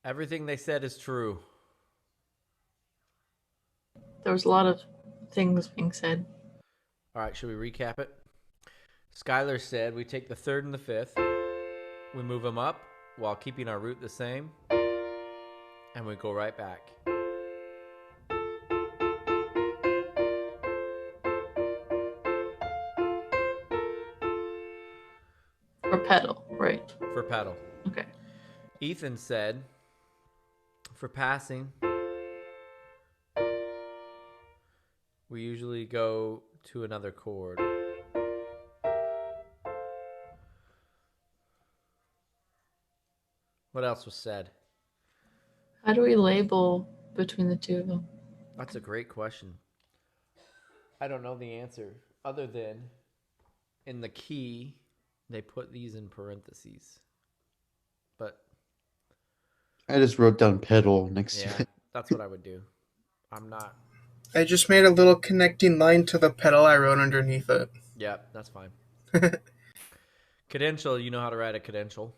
Everything they said is true. There was a lot of things being said. All right, should we recap it? Skylar said we take the 3rd and the 5th, we move them up while keeping our root the same, and we go right back. For pedal, right? For pedal. Okay. Ethan said for passing, we usually go to another chord. What else was said? How do we label between the two of them? That's a great question. I don't know the answer, other than in the key, they put these in parentheses. But I just wrote down pedal next to yeah, it. that's what I would do. I'm not. I just made a little connecting line to the pedal I wrote underneath it. Yeah, that's fine. Cadential, you know how to write a cadential.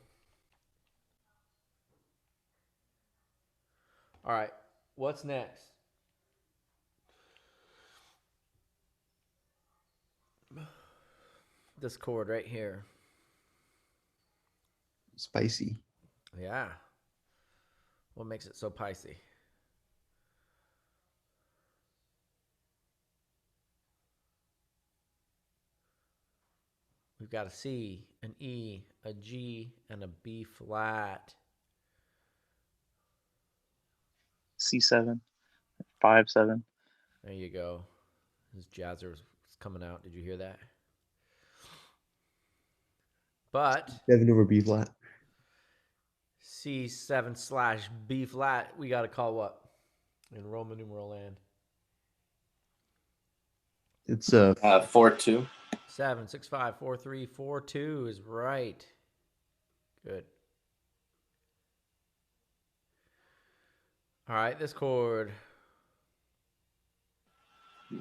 All right, what's next? This chord right here. Spicy. Yeah. What makes it so picey? We've got a C, an E, a G, and a B flat. C7, 5/7. There you go. His jazzer was coming out. Did you hear that? But 7 over B flat. C7/B flat, we got to call what? In Roman numeral land. It's 4/2. 7, 6, 5, 4, 3, 4, 2 is right. Good. All right, this chord.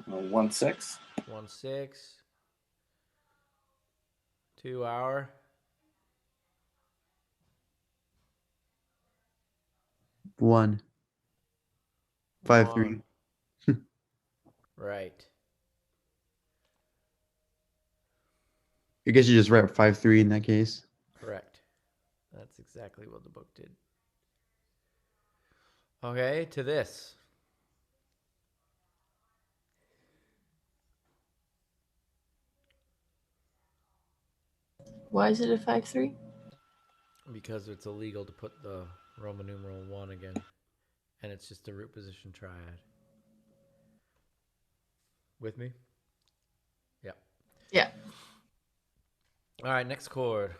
1/6. 1/6. 2 hour. one. 5/3. Right. I guess you just write 5/3 in that case. Correct. That's exactly what the book did. Okay, to this. Why is it a 5/3? Because it's illegal to put the Roman numeral 1 again. And it's just a root position triad. With me? Yeah. Yeah. All right, next chord.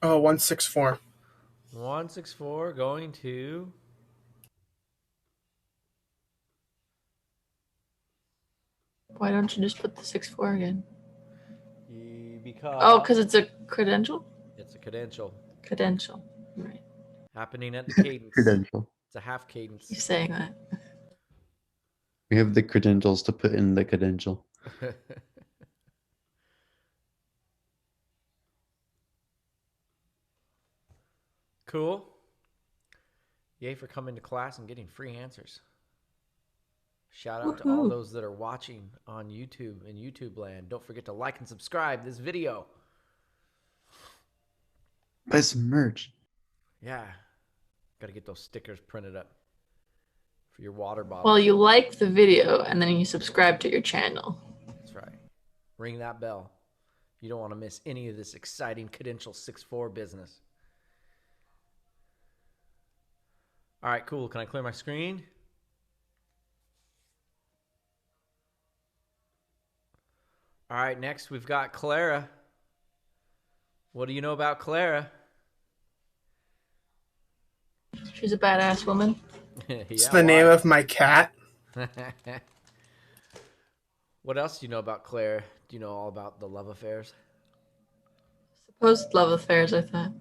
Oh, 1/6/4. 1/6/4 going to Why don't you just put the 6/4 again? because Oh, because it's a credential? it's a cadential Credential. Right. happening at the cadence. Credential. It's a half cadence. You're saying that. We have the credentials to put in the credential. Cool. Yay for coming to class and getting free answers. Shout out to all Woohoo. those that are watching on YouTube and YouTube land. Don't forget to like and subscribe this video. Buy some merch. Yeah. Got to get those stickers printed up for your water bottle. Well, you like the video and then you subscribe to your channel. That's right. Ring that bell. You don't want to miss any of this exciting cadential 6/4 business. All right, cool. Can I clear my screen? All right, next we've got Clara. What do you know about Clara? She's a badass woman. It's the name of my cat. What else do you know about Claire? Do you know all about the love affairs? Supposed love affairs, I thought.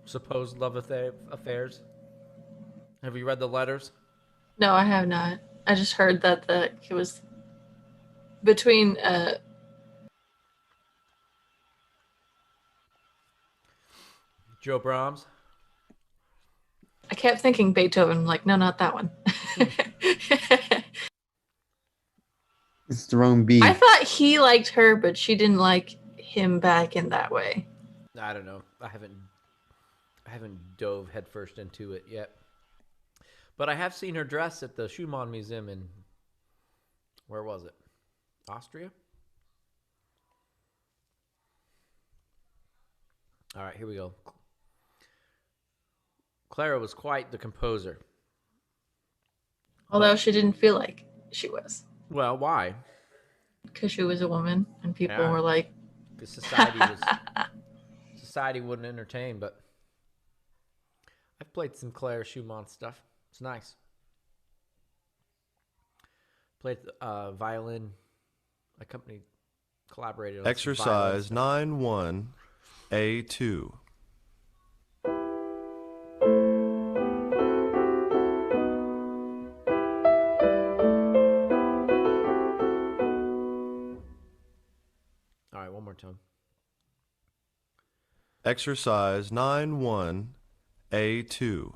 Supposed love affairs? Have you read the letters? No, I have not. I just heard that it was between Joe Brahms. I kept thinking Beethoven. Like, no, not that one. It's the wrong B. I thought he liked her, but she didn't like him back in that way. I don't know. I haven't dove headfirst into it yet. But I have seen her dress at the Schumann Museum in, where was it? Austria? All right, here we go. Clara was quite the composer. Although she didn't feel like she was. Well, why? Because she was a woman, and people Yeah. were like... Because society wouldn't entertain, but I've played some Claire Schumann stuff. It's nice. Played violin. Collaborated on some Exercise violin stuff. 9-1, A2. All right, one more time. Exercise 9-1, A2.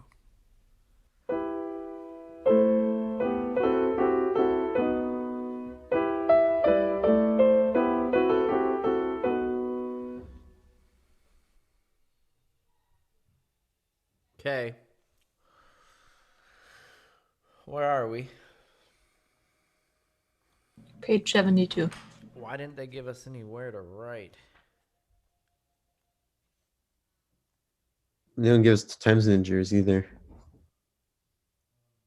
Okay. Where are we? Page 72. Why didn't they give us anywhere to write? They don't give us times integers either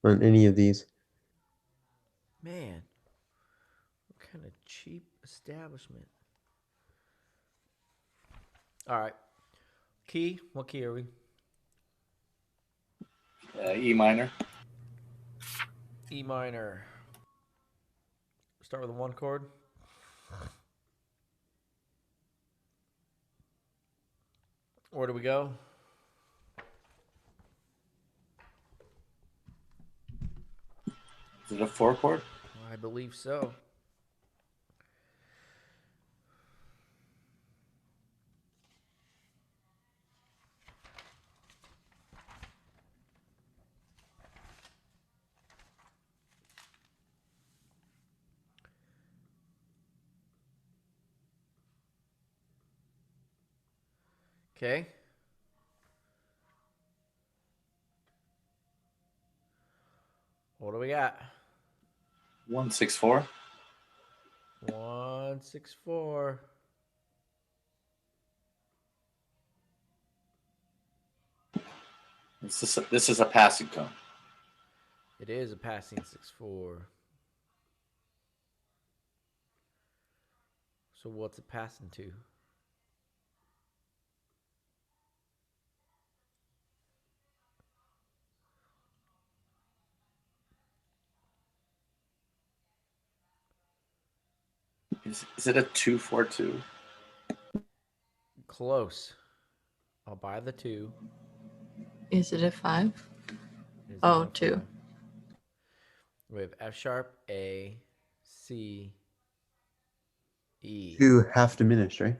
on any of these. Man, what kind of cheap establishment? All right. Key? What key are we? E minor. E minor. Start with a 1 chord. Where do we go? Is it a 4 chord? I believe so. Okay. What do we got? 1-6-4. 1-6-4. This is a passing tone. It is a passing 6-4. So what's it passing to? Is it a 2-4-2? Close. I'll buy the 2. Is it a 5? Is it Oh, a 2. 5? We have F sharp, A, C, E. 2 half diminished, right?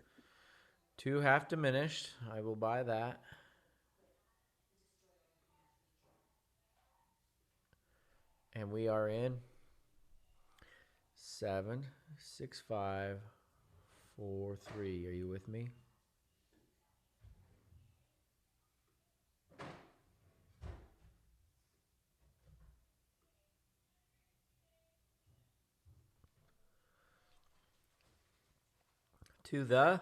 2 half diminished. I will buy that. And we are in 7, 6, 5, 4, 3. Are you with me? To the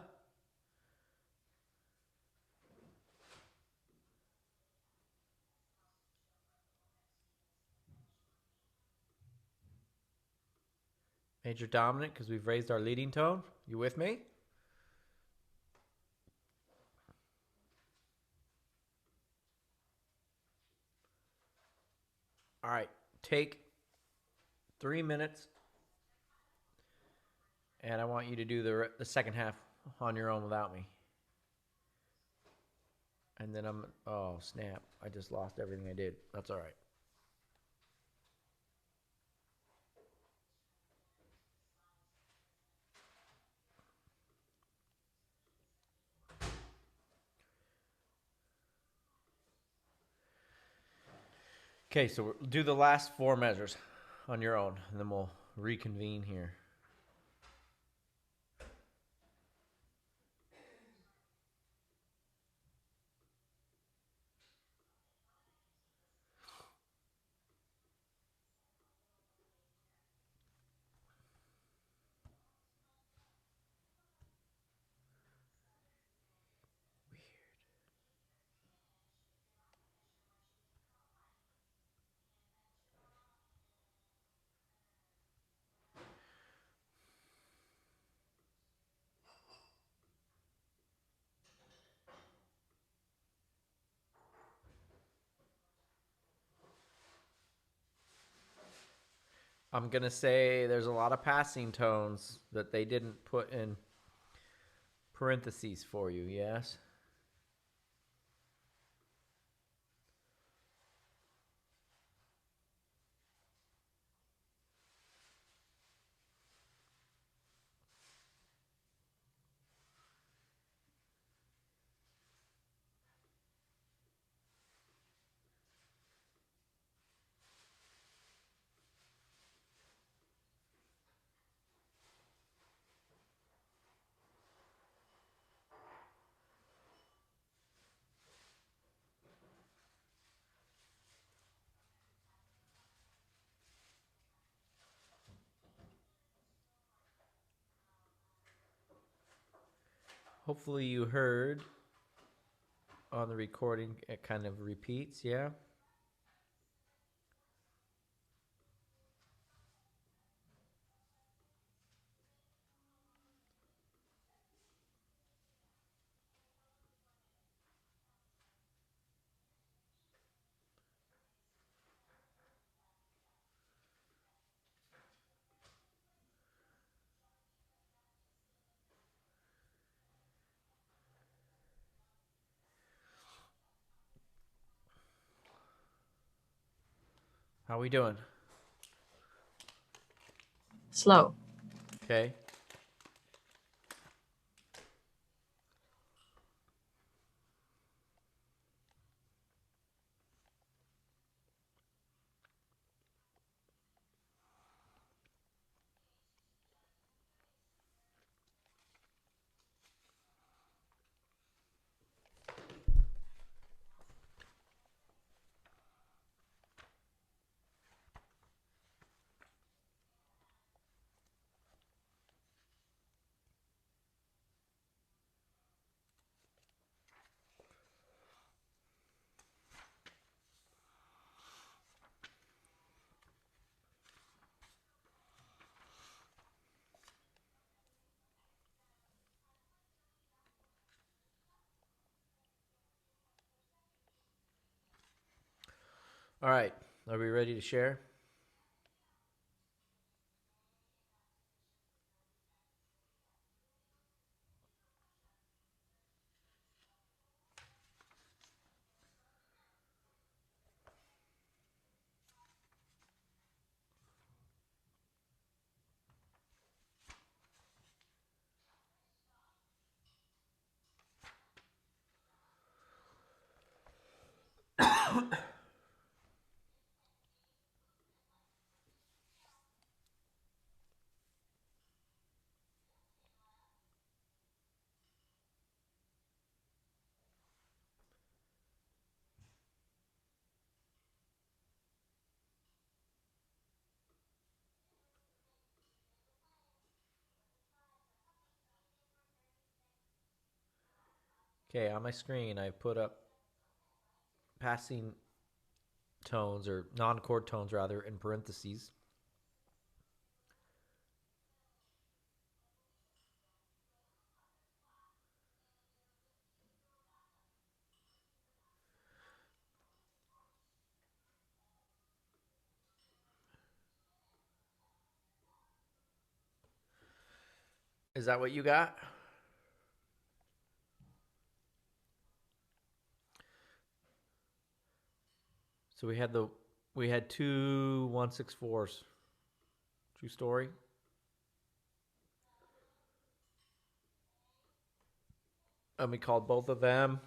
major dominant, because we've raised our leading tone. You with me? All right. Take 3 minutes. And I want you to do the second half on your own without me. And then oh, snap. I just lost everything I did. That's all right. Okay, so we'll do the last 4 measures on your own, and then we'll reconvene here. I'm going to say there's a lot of passing tones that they didn't put in parentheses for you, yes? Hopefully you heard on the recording it kind of repeats, yeah? How we doing? Slow. Okay. All right. Are we ready to share? Okay, on my screen I put up passing tones, or non-chord tones rather, in parentheses. Is that what you got? So we had two 1/6/4s. True story. And we called both of them.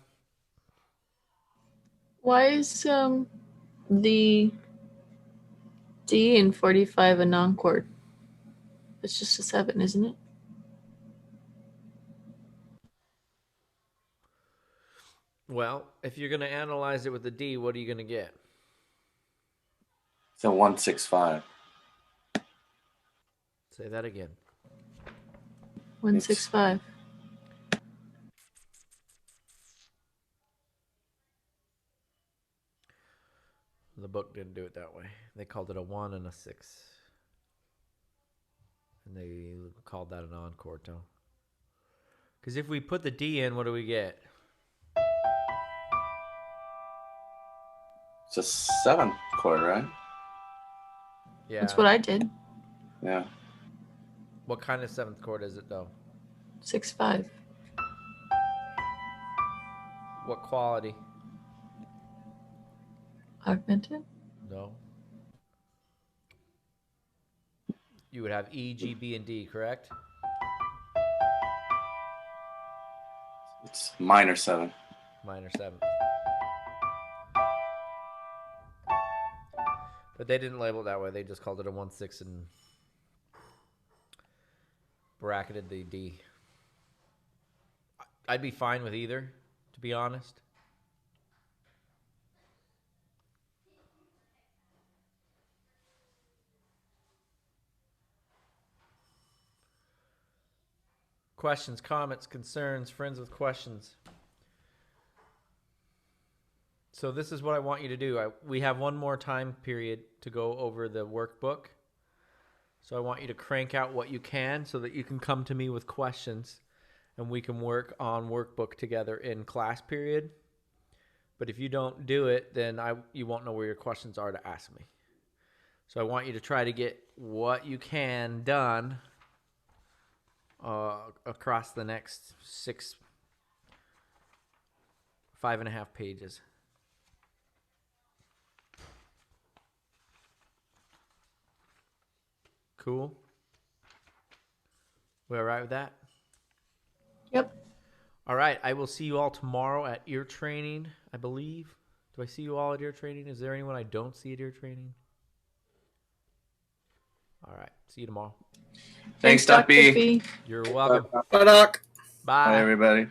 Why is The D and 45 a non-chord. It's just a 7, isn't it? Well, if you're going to analyze it with the D, what are you going to get? It's a 165. Say that again. 165. The book didn't do it that way. They called it a 1 and a 6. And they called that a non-chord tone. Because if we put the D in, what do we get? It's a 7th chord, right? Yeah. That's what I did. Yeah. What kind of 7th chord is it, though? 6-5. What quality? Augmented? No. You would have E, G, B, and D, correct? It's minor 7. Minor 7. But they didn't label it that way. They just called it a 1-6 and bracketed the D. I'd be fine with either, to be honest. Questions, comments, concerns, friends with questions. So this is what I want you to do. We have one more time period to go over the workbook. So I want you to crank out what you can so that you can come to me with questions and we can work on workbook together in class period. But if you don't do it, then you won't know where your questions are to ask me. So I want you to try to get what you can done across the next 5.5 pages. Cool. We all right with that? Yep. All right. I will see you all tomorrow at ear training, I believe. Do I see you all at ear training? Is there anyone I don't see at ear training? All right. See you tomorrow. Thanks, Dr. B. You're welcome. Bye, Doc. Bye. Bye, everybody.